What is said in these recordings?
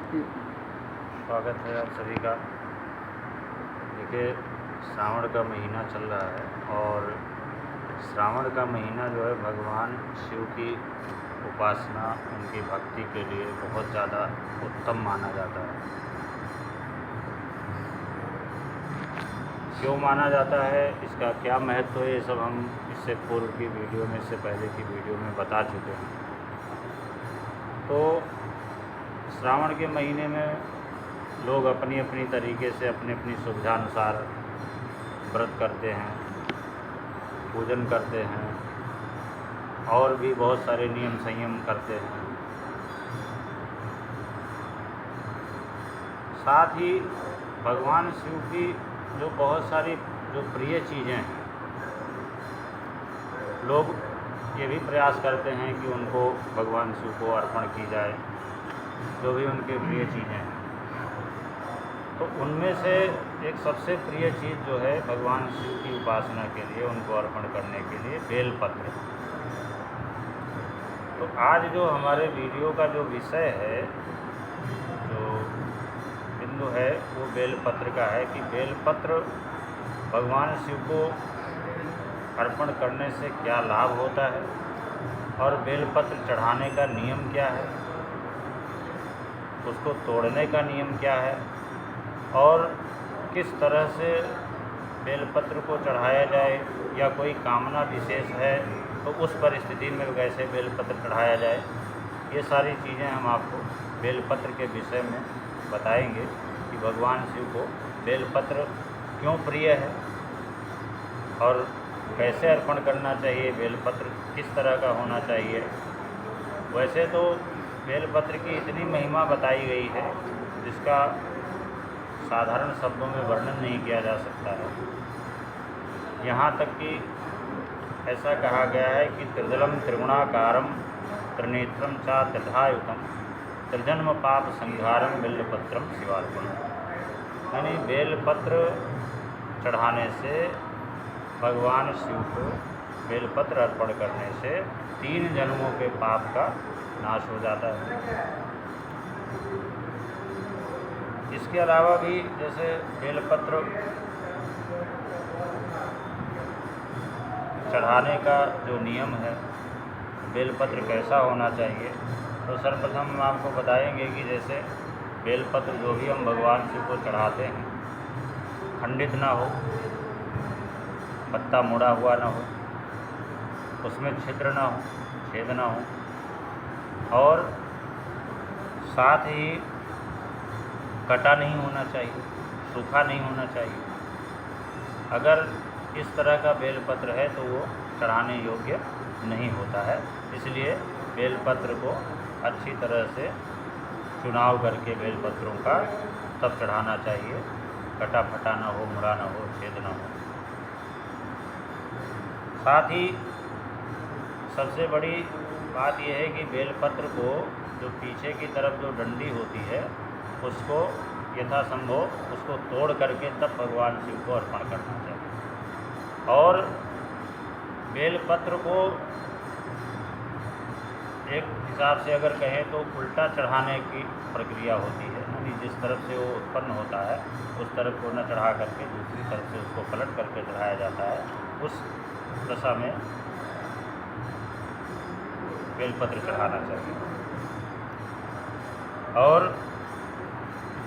स्वागत है आप सभी का। देखिए, श्रावण का महीना चल रहा है और श्रावण का महीना जो है भगवान शिव की उपासना, उनकी भक्ति के लिए बहुत ज़्यादा उत्तम माना जाता है। क्यों माना जाता है, इसका क्या महत्व है, ये सब हम इससे पूर्व की वीडियो में, इससे पहले की वीडियो में बता चुके हैं। तो श्रावण के महीने में लोग अपनी अपनी तरीके से अपनी अपनी सुविधा अनुसार व्रत करते हैं, पूजन करते हैं और भी बहुत सारे नियम संयम करते हैं। साथ ही भगवान शिव की जो बहुत सारी जो प्रिय चीज़ें हैं, लोग ये भी प्रयास करते हैं कि उनको भगवान शिव को अर्पण की जाए, जो भी उनके प्रिय चीज़ें हैं। तो उनमें से एक सबसे प्रिय चीज़ जो है भगवान शिव की उपासना के लिए, उनको अर्पण करने के लिए बेलपत्र। तो आज जो हमारे वीडियो का जो विषय है, जो बिंदु है, वो बेलपत्र का है कि बेलपत्र भगवान शिव को अर्पण करने से क्या लाभ होता है और बेलपत्र चढ़ाने का नियम क्या है, उसको तोड़ने का नियम क्या है और किस तरह से बेलपत्र को चढ़ाया जाए, या कोई कामना विशेष है तो उस परिस्थिति में कैसे बेलपत्र चढ़ाया जाए। ये सारी चीज़ें हम आपको बेलपत्र के विषय में बताएंगे कि भगवान शिव को बेलपत्र क्यों प्रिय है और कैसे अर्पण करना चाहिए, बेलपत्र किस तरह का होना चाहिए। वैसे तो बेलपत्र की इतनी महिमा बताई गई है जिसका साधारण शब्दों में वर्णन नहीं किया जा सकता है। यहाँ तक कि ऐसा कहा गया है कि त्रिदलम त्रिगुणाकारम त्रिनेत्रम चा त्रिधायुतम त्रिजन्म पाप संहारम बेलपत्रम शिवार्पणम। यानी बेलपत्र चढ़ाने से, भगवान शिव को बेलपत्र अर्पण करने से 3 जन्मों के पाप का नाश हो जाता है। इसके अलावा भी जैसे बेलपत्र चढ़ाने का जो नियम है, बेलपत्र कैसा होना चाहिए, तो सर्वप्रथम हम आपको बताएंगे कि जैसे बेलपत्र जो भी हम भगवान शिव को चढ़ाते हैं, खंडित ना हो, पत्ता मुड़ा हुआ ना हो, उसमें छिद्र ना हो, छेद ना हो और साथ ही कटा नहीं होना चाहिए, सूखा नहीं होना चाहिए। अगर इस तरह का बेलपत्र है तो वो चढ़ाने योग्य नहीं होता है। इसलिए बेलपत्र को अच्छी तरह से चुनाव करके बेलपत्रों का तब चढ़ाना चाहिए, कटा फटा ना हो, मुड़ा ना हो, छेद ना हो। साथ ही सबसे बड़ी बात यह है कि बेलपत्र को जो पीछे की तरफ जो डंडी होती है, उसको यथासंभव उसको तोड़ करके तब भगवान शिव को अर्पण करना चाहिए। और बेलपत्र को एक हिसाब से अगर कहें तो उल्टा चढ़ाने की प्रक्रिया होती है, यानी जिस तरफ से वो उत्पन्न होता है उस तरफ को न चढ़ा करके दूसरी तरफ से उसको पलट करके चढ़ाया जाता है। उस दशा में बेलपत्र चढ़ाना चाहिए। और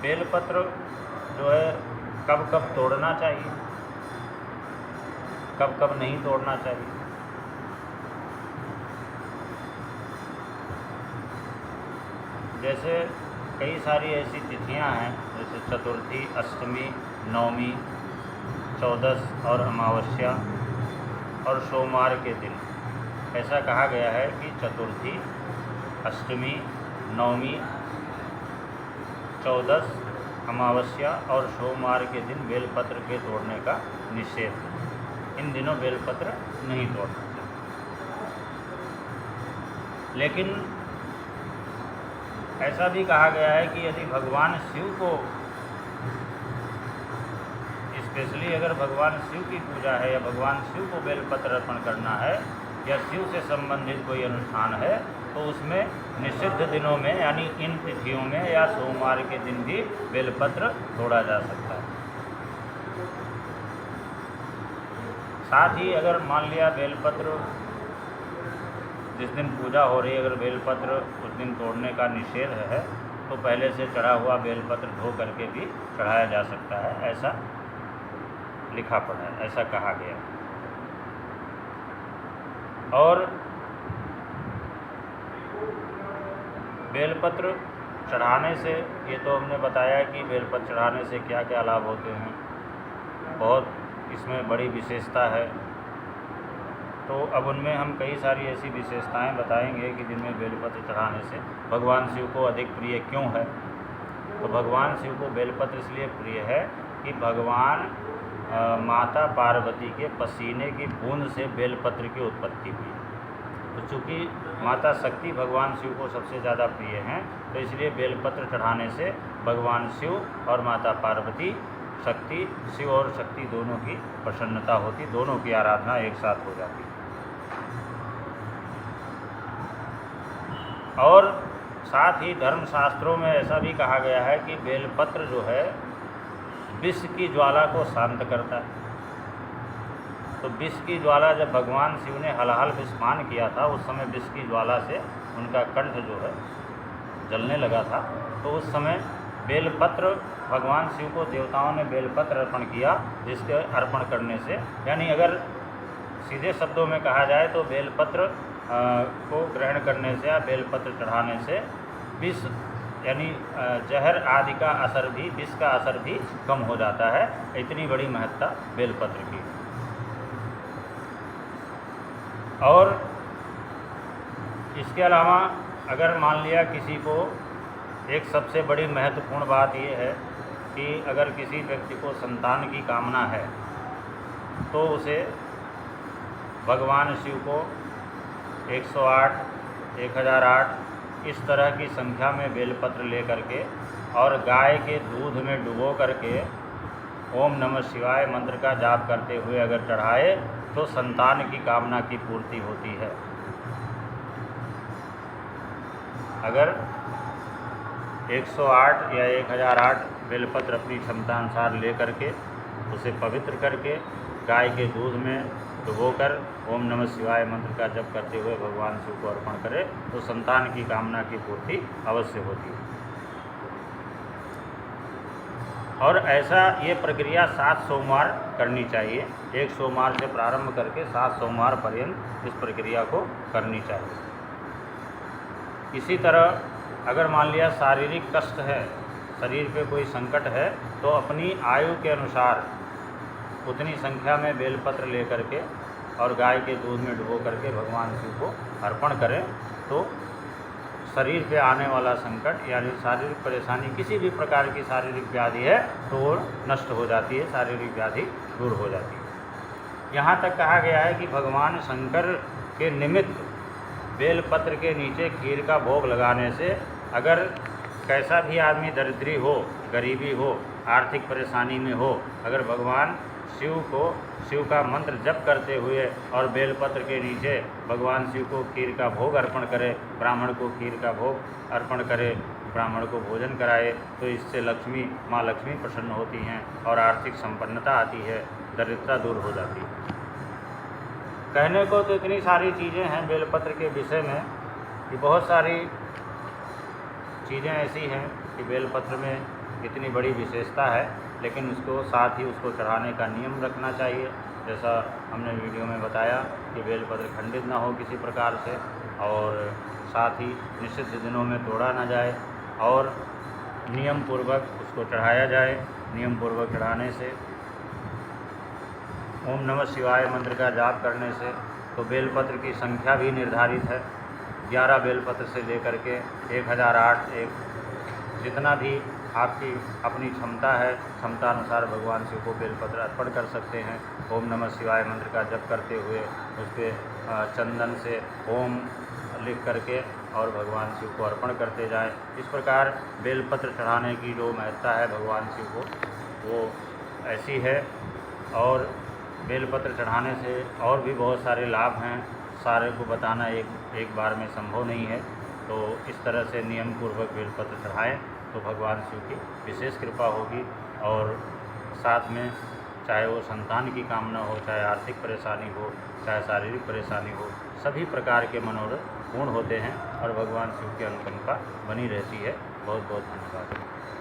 बेलपत्र जो है कब कब तोड़ना चाहिए, कब कब नहीं तोड़ना चाहिए। जैसे कई सारी ऐसी तिथियां हैं, जैसे चतुर्थी, अष्टमी, नवमी, चौदस और अमावस्या और सोमवार के दिन। ऐसा कहा गया है कि चतुर्थी, अष्टमी, नवमी, चौदस, अमावस्या और सोमवार के दिन बेलपत्र के तोड़ने का निषेध है। इन दिनों बेलपत्र नहीं तोड़ना चाहिए। लेकिन ऐसा भी कहा गया है कि यदि भगवान शिव को, स्पेशली अगर भगवान शिव की पूजा है या भगवान शिव को बेलपत्र अर्पण करना है, या शिव से संबंधित कोई अनुष्ठान है तो उसमें निषिद्ध दिनों में यानी इन तिथियों में या सोमवार के दिन भी बेलपत्र तोड़ा जा सकता है। साथ ही अगर मान लिया बेलपत्र जिस दिन पूजा हो रही है अगर बेलपत्र उस दिन तोड़ने का निषेध है तो पहले से चढ़ा हुआ बेलपत्र धो करके भी चढ़ाया जा सकता है, ऐसा लिखा पड़ा है, ऐसा कहा गया। और बेलपत्र चढ़ाने से, ये तो हमने बताया कि बेलपत्र चढ़ाने से क्या क्या लाभ होते हैं, बहुत इसमें बड़ी विशेषता है। तो अब उनमें हम कई सारी ऐसी विशेषताएं बताएंगे कि जिनमें बेलपत्र चढ़ाने से भगवान शिव को अधिक प्रिय क्यों है। तो भगवान शिव को बेलपत्र इसलिए प्रिय है कि भगवान माता पार्वती के पसीने की बूंद से बेलपत्र की उत्पत्ति हुई। तो चूँकि माता शक्ति भगवान शिव को सबसे ज़्यादा प्रिय हैं तो इसलिए बेलपत्र चढ़ाने से भगवान शिव और माता पार्वती शक्ति, शिव और शक्ति दोनों की प्रसन्नता होती, दोनों की आराधना एक साथ हो जाती। और साथ ही धर्मशास्त्रों में ऐसा भी कहा गया है कि बेलपत्र जो है विष की ज्वाला को शांत करता है। तो विष की ज्वाला जब भगवान शिव ने हलाहल विषपान किया था उस समय विष की ज्वाला से उनका कंठ जो है जलने लगा था, तो उस समय बेलपत्र भगवान शिव को देवताओं ने बेलपत्र अर्पण किया, जिसके अर्पण करने से, यानी अगर सीधे शब्दों में कहा जाए तो बेलपत्र को ग्रहण करने से या बेलपत्र चढ़ाने से विष यानी जहर आदि का असर भी, विष का असर भी कम हो जाता है। इतनी बड़ी महत्ता बेलपत्र की। और इसके अलावा अगर मान लिया किसी को, एक सबसे बड़ी महत्वपूर्ण बात यह है कि अगर किसी व्यक्ति को संतान की कामना है तो उसे भगवान शिव को 108, 1008 इस तरह की संख्या में बेलपत्र ले करके और गाय के दूध में डुबो करके ओम नमः शिवाय मंत्र का जाप करते हुए अगर चढ़ाए तो संतान की कामना की पूर्ति होती है। अगर 108 या 1008 बेलपत्र अपनी क्षमता अनुसार ले करके उसे पवित्र करके गाय के दूध में डुबोकर ओम नमः शिवाय मंत्र का जप करते हुए भगवान शिव को अर्पण करे तो संतान की कामना की पूर्ति अवश्य होती है। और ऐसा ये प्रक्रिया 7 सोमवार करनी चाहिए। एक सोमवार से प्रारंभ करके 7 सोमवार पर्यंत इस प्रक्रिया को करनी चाहिए। इसी तरह अगर मान लिया शारीरिक कष्ट है, शरीर पे कोई संकट है, तो अपनी आयु के अनुसार उतनी संख्या में बेलपत्र ले करके और गाय के दूध में डुबो करके भगवान शिव को अर्पण करें तो शरीर पे आने वाला संकट यानी शारीरिक परेशानी, किसी भी प्रकार की शारीरिक व्याधि है तो वो नष्ट हो जाती है, शारीरिक व्याधि दूर हो जाती है। यहाँ तक कहा गया है कि भगवान शंकर के निमित्त बेलपत्र के नीचे खीर का भोग लगाने से अगर कैसा भी आदमी दरिद्री हो, गरीबी हो, आर्थिक परेशानी में हो, अगर भगवान शिव का मंत्र जप करते हुए और बेलपत्र के नीचे भगवान शिव को खीर का भोग अर्पण करे, ब्राह्मण को खीर का भोग अर्पण करे, ब्राह्मण को भोजन कराए तो इससे लक्ष्मी, माँ लक्ष्मी प्रसन्न होती हैं और आर्थिक संपन्नता आती है, दरिद्रता दूर हो जाती है। कहने को तो इतनी सारी चीज़ें हैं बेलपत्र के विषय में कि बहुत सारी चीज़ें ऐसी हैं कि बेलपत्र में इतनी बड़ी विशेषता है, लेकिन उसको साथ ही उसको चढ़ाने का नियम रखना चाहिए। जैसा हमने वीडियो में बताया कि बेलपत्र खंडित ना हो किसी प्रकार से, और साथ ही निषिद्ध दिनों में तोड़ा ना जाए और नियम पूर्वक उसको चढ़ाया जाए। नियम पूर्वक चढ़ाने से, ओम नमः शिवाय मंत्र का जाप करने से, तो बेलपत्र की संख्या भी निर्धारित है। 11 बेलपत्र से लेकर के 1008 जितना भी आपकी अपनी क्षमता है, क्षमता अनुसार भगवान शिव को बेलपत्र अर्पण कर सकते हैं। ओम नमः शिवाय मंत्र का जप करते हुए उस पर चंदन से ओम लिख करके और भगवान शिव को अर्पण करते जाएं। इस प्रकार बेलपत्र चढ़ाने की जो महत्ता है भगवान शिव को, वो ऐसी है। और बेलपत्र चढ़ाने से और भी बहुत सारे लाभ हैं। सारे को बताना एक बार में संभव नहीं है। तो इस तरह से नियम पूर्वक बेलपत्र चढ़ाएँ तो भगवान शिव की विशेष कृपा होगी। और साथ में चाहे वो संतान की कामना हो, चाहे आर्थिक परेशानी हो, चाहे शारीरिक परेशानी हो, सभी प्रकार के मनोरथ पूर्ण होते हैं और भगवान शिव की अनुकंपा बनी रहती है। बहुत बहुत धन्यवाद।